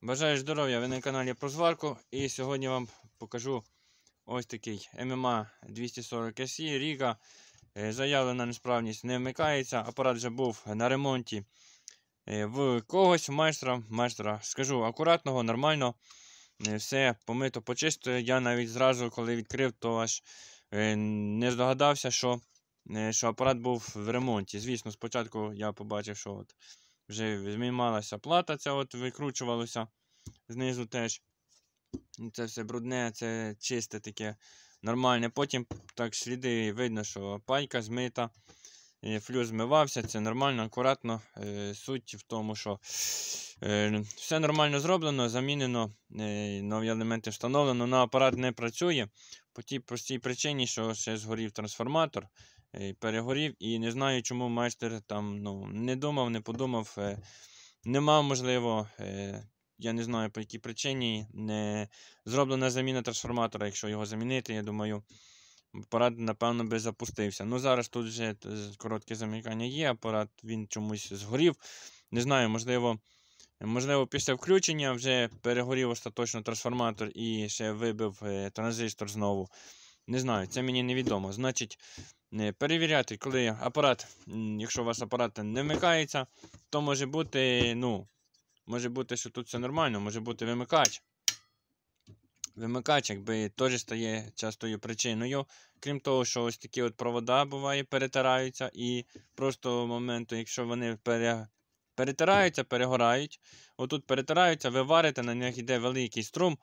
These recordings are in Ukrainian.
Бажаю здоров'я, ви на каналі про зварку. І сьогодні вам покажу ось такий MMA 240 SE Ріга. Заявлена несправність не вмикається. Апарат вже був на ремонті в когось, майстра. Скажу акуратного, нормально. Все помито, почисто. Я навіть зразу, коли відкрив, то аж не здогадався, що апарат був в ремонті. Звісно, спочатку я побачив, що вже змінювалася плата, ця викручувалося. Знизу теж. Це все брудне, це чисте таке нормальне. Потім так сліди видно, що пайка змита, флюс змивався, це нормально, акуратно. Суть в тому, що все нормально зроблено, замінено, нові елементи встановлено, але апарат не працює. По тій простій причині, що ще згорів трансформатор, перегорів, і не знаю, чому майстер там не думав, не подумав, не мав, можливо. Я не знаю, по якій причині не зроблена заміна трансформатора. Якщо його замінити, я думаю, апарат, напевно, би запустився. Ну, зараз тут вже коротке замикання є, апарат він чомусь згорів. Не знаю, можливо, після включення вже перегорів остаточно трансформатор і ще вибив транзистор знову. Не знаю, це мені невідомо. Значить, перевіряти, коли апарат, якщо у вас апарат не вмикається, то може бути, може бути, що тут все нормально, може бути вимикач. Вимикач, якби, теж стає частою причиною. Крім того, що ось такі от провода, буває, перетираються. І просто в моменту, якщо вони перетираються, перегорають, отут перетираються, ви варите, на них йде великий струм.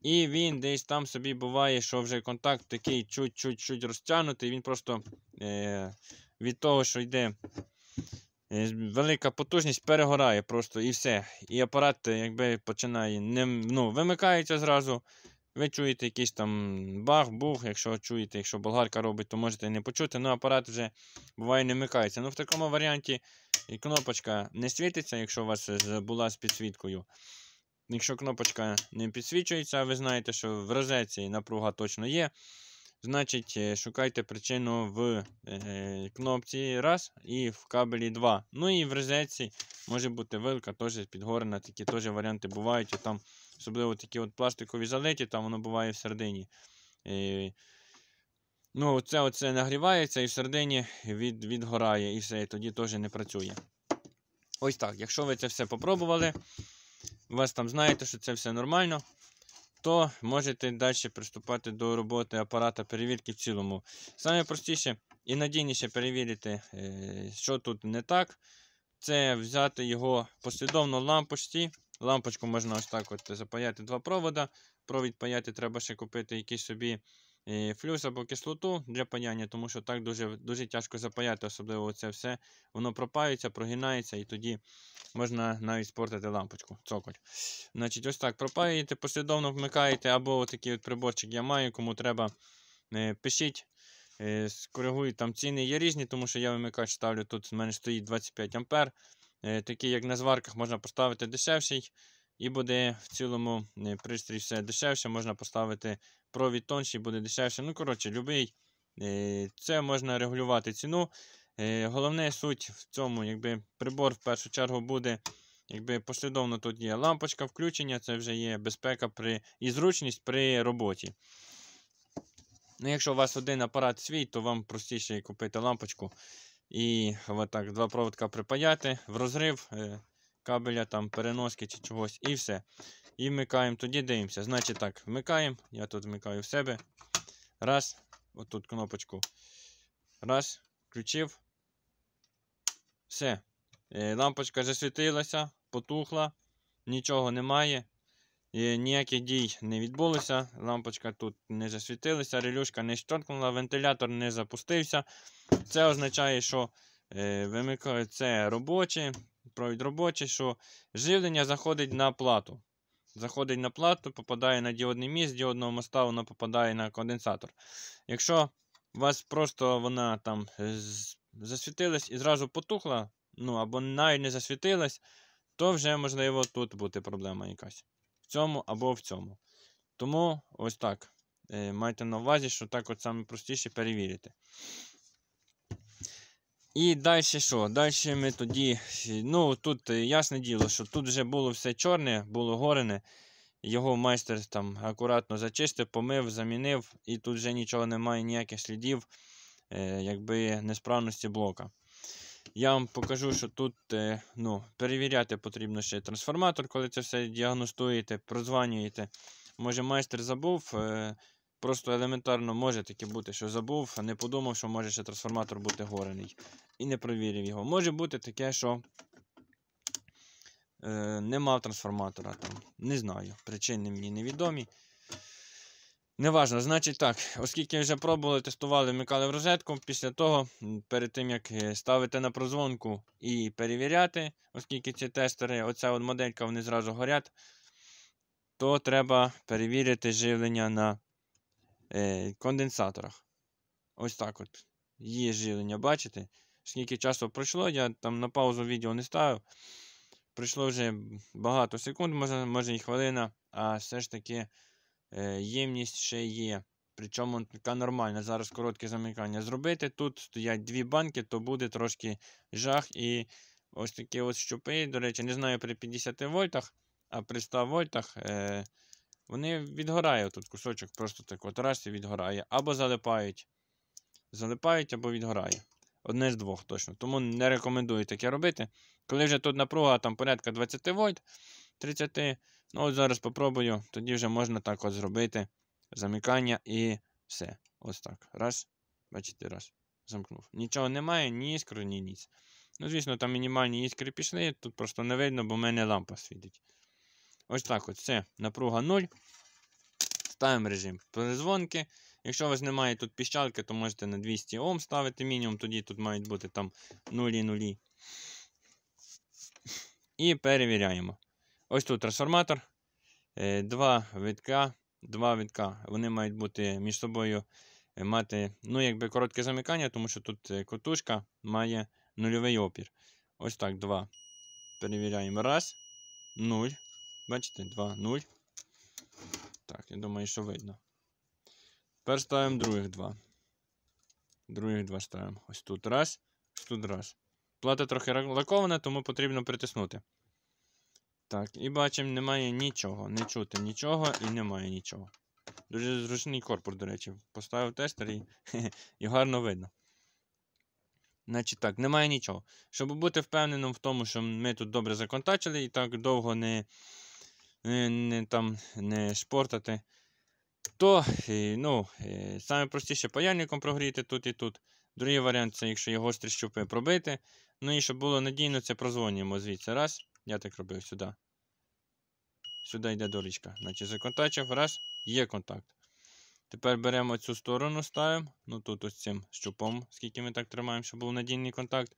І він десь там собі буває, що вже контакт такий чуть-чуть розтягнутий. Він просто від того, що йде велика потужність, перегорає просто і все. І апарат якби починає вимикається зразу. Ви чуєте якийсь там бах-бух, якщо чуєте, якщо болгарка робить, то можете не почути. Ну, апарат вже буває не вмикається. Ну, в такому варіанті кнопочка не світиться, якщо у вас була з підсвіткою. Якщо кнопочка не підсвічується, ви знаєте, що в розетці напруга точно є. Значить, шукайте причину в кнопці раз і в кабелі 2. Ну і в розетці може бути вилка, теж підгорена, такі теж варіанти бувають. І там, особливо такі от пластикові залиті, там воно буває всередині. Оце нагрівається і всередині відгорає, і все, і тоді теж не працює. Ось так, якщо ви це все попробували, у вас там знаєте, що це все нормально, то можете далі приступати до роботи апарата перевірки в цілому. Саме простіше і надійніше перевірити, що тут не так, це взяти його послідовно лампочці. Лампочку можна ось так от запаяти два провода. Провід паяти треба ще купити якийсь собі флюс або кислоту для паяння, тому що так дуже тяжко запаяти, особливо це все. Воно пропаюється, прогинається і тоді можна навіть спортити лампочку, цоколь. Значить, ось так пропаюєте, послідовно вмикаєте, або такий от приборчик я маю, кому треба, пишіть, скоригують, там ціни є різні, тому що я вимикач ставлю, тут в мене стоїть 25 ампер. Такий, як на зварках, можна поставити дешевший, і буде в цілому пристрій все дешевше, можна поставити провід тонший, буде дешевше. Ну, коротше, любий. Це можна регулювати ціну. Головне суть в цьому, якби прибор в першу чергу буде, якби послідовно тут є лампочка включення, це вже є безпека і зручність при роботі. Ну, якщо у вас один апарат свій, то вам простіше купити лампочку і отак два проводка припаяти в розрив кабеля, там переноски чи чогось, і все. І вмикаємо, тоді дивимося. Значить так, вмикаємо, я тут вмикаю в себе. Раз, отут кнопочку. Раз, включив. Все. Лампочка засвітилася, потухла, нічого немає. Ніяких дій не відбулося. Лампочка тут не засвітилася, релюшка не щоркнула, вентилятор не запустився. Це означає, що це робоче, провід робочий, що живлення заходить на плату. Заходить на плату, попадає на діодний міст, з діодного моста воно попадає на конденсатор. Якщо у вас просто вона там засвітилась і зразу потухла, або навіть не засвітилась, то вже можливо тут бути проблема якась. В цьому або в цьому. Тому ось так. Майте на увазі, що так от саме простіше перевірити. І далі що? Далі ми тоді, ну тут ясне діло, що тут вже було все чорне, було горене. Його майстер там акуратно зачистив, помив, замінив, і тут вже нічого немає, ніяких слідів, якби несправності блока. Я вам покажу, що тут ну, перевіряти потрібно ще трансформатор, коли це все діагностуєте, прозванюєте. Може майстер забув, просто елементарно може таке бути, що забув, а не подумав, що може ще трансформатор бути горений. І не провірив його. Може бути таке, що не мав трансформатора. Там. Не знаю, причини мені невідомі. Неважно, значить так, оскільки вже пробували, тестували, вмикали в розетку, після того, перед тим як ставити на прозвонку і перевіряти, оскільки ці тестери, оця от моделька, вони зразу горять, то треба перевірити живлення на конденсаторах. Ось так от. Є живлення, бачите? Скільки часу пройшло, я там на паузу відео не ставив. Пройшло вже багато секунд, може і хвилина, а все ж таки ємність ще є. Причому така нормальна. Зараз коротке замикання зробити. Тут стоять дві банки, то буде трошки жах. І ось такі ось щупи, до речі, не знаю при 50 вольтах, а при 100 вольтах вони відгорають. Тут кусочок просто так от раз і відгорає. Або залипають. Залипають або відгорає. Одне з двох точно. Тому не рекомендую таке робити. Коли вже тут напруга там порядка 20 вольт, 30, ну от зараз попробую, тоді вже можна так от зробити замикання і все. Ось так. Раз, бачите, раз. Замкнув. Нічого немає, ні іскри, ні ніц. Ну, звісно, там мінімальні іскри пішли, тут просто не видно, бо в мене лампа світить. Ось так от, все. Напруга 0. Ставимо режим перезвонки. Якщо у вас немає тут піщалки, то можете на 200 Ом ставити мінімум, тоді тут мають бути там 0,0. І перевіряємо. Ось тут трансформатор. Два витка. Вони мають бути між собою мати, ну, якби коротке замикання, тому що тут котушка має нульовий опір. Ось так, два. Перевіряємо. Раз, 0. Бачите, 2, 0. Так, я думаю, що видно. Тепер ставимо других два. Других два ставимо. Ось тут раз, ось тут раз. Плата трохи лакована, тому потрібно притиснути. Так, і бачимо, немає нічого. Не чути нічого і немає нічого. Дуже зручний корпус, до речі. Поставив тестер і гарно видно. Значить так, немає нічого. Щоб бути впевненим в тому, що ми тут добре законтачили і так довго не шпортати, то, ну, саме простіше паяльником прогріти тут і тут. Другий варіант, це якщо є гострі щупи, пробити. Ну і щоб було надійно, це прозвонюємо звідси. Раз, я так робив сюди. Сюди йде дорічка. Значить, законтачив, раз, є контакт. Тепер беремо цю сторону, ставимо, ну тут ось цим щупом, скільки ми так тримаємо, щоб був надійний контакт.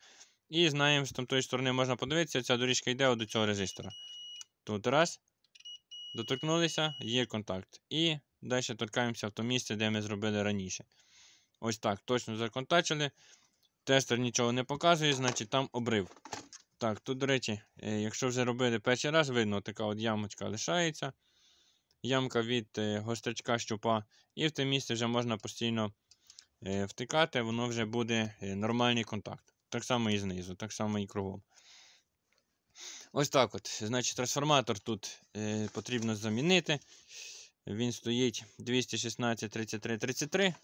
І знаємо, що там тої сторони можна подивитися, ця доріжка йде до цього резистора. Тут раз, доторкнулися, є контакт. І далі торкаємося в то місце, де ми зробили раніше. Ось так, точно законтачили. Тестер нічого не показує, значить там обрив. Так, тут, до речі, якщо вже робили перший раз, видно, така от ямочка лишається. Ямка від гострячка щупа. І в те місце вже можна постійно втикати, воно вже буде нормальний контакт. Так само і знизу, так само і кругом. Ось так от. Значить, трансформатор тут потрібно замінити. Він стоїть 216 33 33.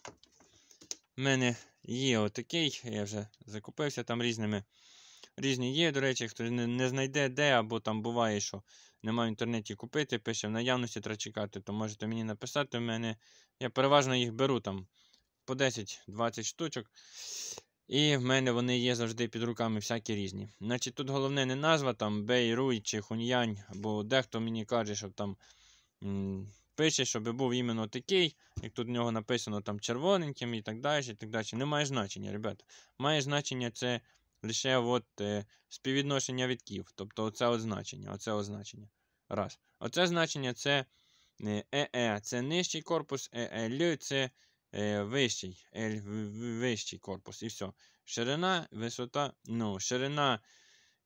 У мене є отакий, я вже закупився там різні є, до речі, хто не знайде де, або там буває, що немає в інтернеті купити, пише в наявності, треба чекати, то можете мені написати. У мене, я переважно їх беру там по 10-20 штучок. І в мене вони є завжди під руками всякі різні. Значить, тут головне не назва, там Бейруй чи Хуньянь, бо дехто мені каже, що там пише, щоб був іменно такий, як тут в нього написано там червоненьким і так далі, і так далі. Не має значення, ребята. Має значення це лише от, співвідношення вітків. Тобто оце от значення. Раз. Оце значення це ЕЕ, це нижчий корпус, ЕЛ це вищий корпус. І все. Ширина, висота, ну, ширина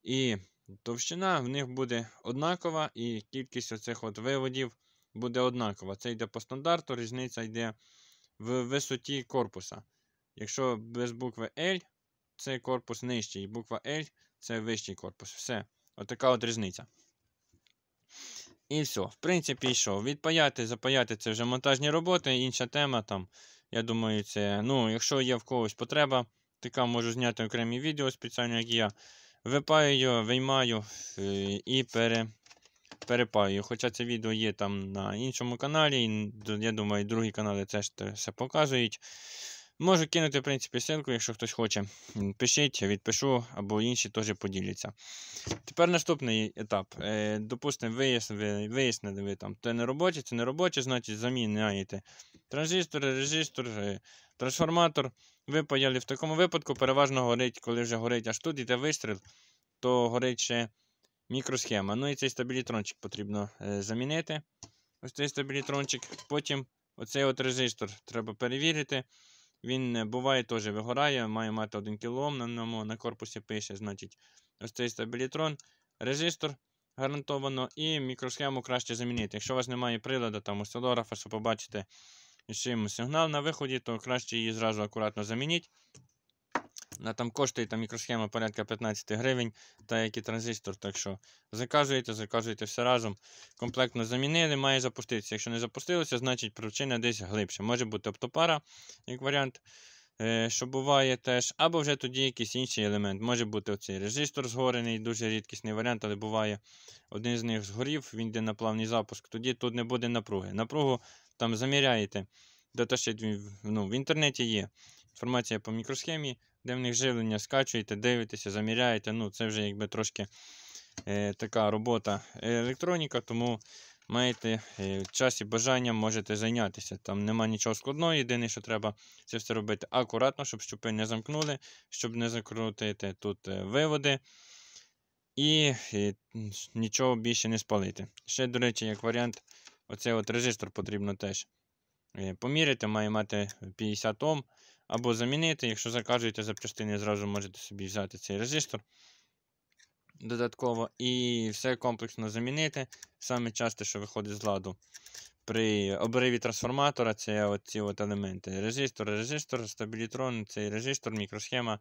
і товщина в них буде однакова, і кількість оцих от виводів буде однакова. Це йде по стандарту, різниця йде в висоті корпуса. Якщо без букви L, це корпус нижчий, буква L це вищий корпус. Все. Отака от різниця. І все. В принципі, що? Відпаяти, запаяти це вже монтажні роботи, інша тема там. Я думаю, це, ну, якщо є в когось потреба, така можу зняти окремі відео спеціально, як я. Випаюю, виймаю і перепаюю. Хоча це відео є там на іншому каналі, і, я думаю, другі канали теж все показують. Можу кинути, в принципі, ссылку, якщо хтось хоче. Пишіть, відпишу, або інші теж поділяться. Тепер наступний етап. Допустимо, вияснили ви там, це не робоче, значить заміняєте транзистор, резистор, трансформатор. Випаяли. В такому випадку переважно горить, коли вже горить аж тут, іде вистріл, то горить ще мікросхема. Ну і цей стабілітрончик потрібно замінити. Ось цей стабілітрончик. Потім оцей от резистор треба перевірити. Він буває теж вигорає, має мати 1 кОм на корпусі пише. Значить, ось цей стабілітрон, резистор гарантовано і мікросхему краще замінити. Якщо у вас немає приладу, там осцилографа, що побачите, що сигнал на виході, то краще її зразу акуратно замініть. Там коштує мікросхема порядка 15 гривень, та як і транзистор. Так що заказуєте все разом. Комплектно замінили, має запуститися. Якщо не запустилося, значить причина десь глибше. Може бути оптопара, як варіант, що буває теж. Або вже тоді якийсь інший елемент. Може бути оцей резистор згорений, дуже рідкісний варіант, але буває один з них згорів, він йде на плавний запуск. Тоді тут не буде напруги. Напругу там заміряєте. В інтернеті є інформація по мікросхемі, де в них живлення, скачуєте, дивитеся, заміряєте. Це вже якби трошки така робота електроніка, тому маєте час і бажання, можете зайнятися. Там нема нічого складного, єдине, що треба це все робити акуратно, щоб щупи не замкнули, щоб не закрутити тут виводи і нічого більше не спалити. Ще, до речі, як варіант, оцей от резистор потрібно теж поміряти, має мати 50 Ом. Або замінити, якщо заказуєте запчастини, зразу можете собі взяти цей резистор додатково і все комплексно замінити. Саме часто, що виходить з ладу при обриві трансформатора, це оці елементи. Резистор, стабілітрон, цей резистор, мікросхема,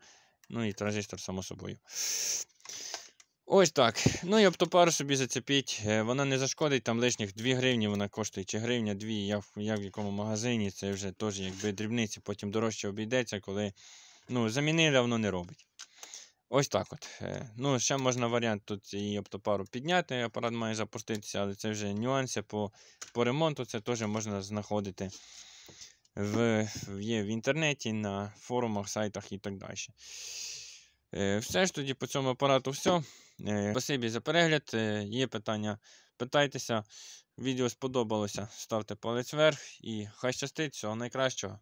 ну і транзистор, само собою. Ось так. Ну і оптопару собі зацепіть. Вона не зашкодить, там лишніх 2 гривні вона коштує, чи гривня, 2, я в якому магазині, це вже теж якби дрібниці, потім дорожче обійдеться, коли замінили, а воно не робить. Ось так от. Ще можна варіант тут і оптопару підняти, апарат має запуститися, але це вже нюанси по ремонту, це теж можна знаходити є в інтернеті, на форумах, сайтах і так далі. Все ж тоді по цьому апарату все. Спасибі за перегляд. Є питання, питайтеся. Відео сподобалося, ставте палець вверх і хай щастить, всього найкращого.